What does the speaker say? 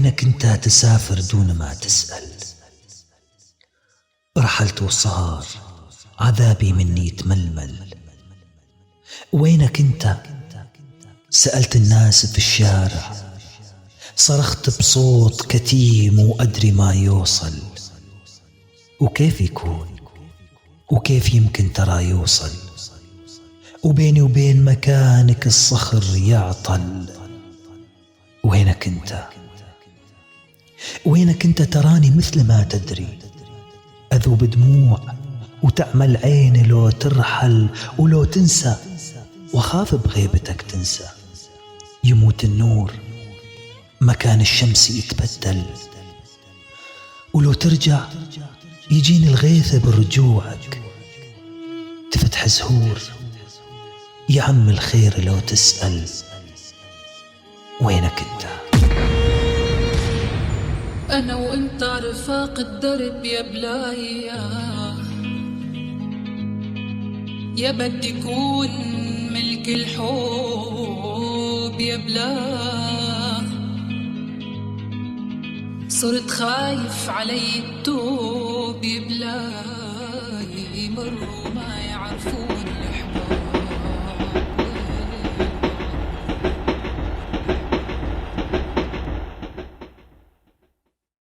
وينك انت تسافر دون ما تسأل؟ رحلت وصار عذابي مني يتململ. وينك انت؟ سألت الناس في الشارع، صرخت بصوت كتيم وأدري ما يوصل. وكيف يكون؟ وكيف يمكن ترى يوصل؟ وبيني وبين مكانك الصخر يعطل. وينك انت؟ وينك انت؟ تراني مثل ما تدري أذوب دموع وتعمل عيني لو ترحل ولو تنسى، وخاف بغيبتك تنسى. يموت النور مكان الشمس يتبدل، ولو ترجع يجيني الغيث برجوعك. تفتح زهور يا عم الخير لو تسأل. وينك انت؟ أنا وإنت رفاق الدرب يا بلايا، يا بدي كون ملك الحب يا بلا. صرت خايف علي التوب يا بلاي، مروا ما يعرفون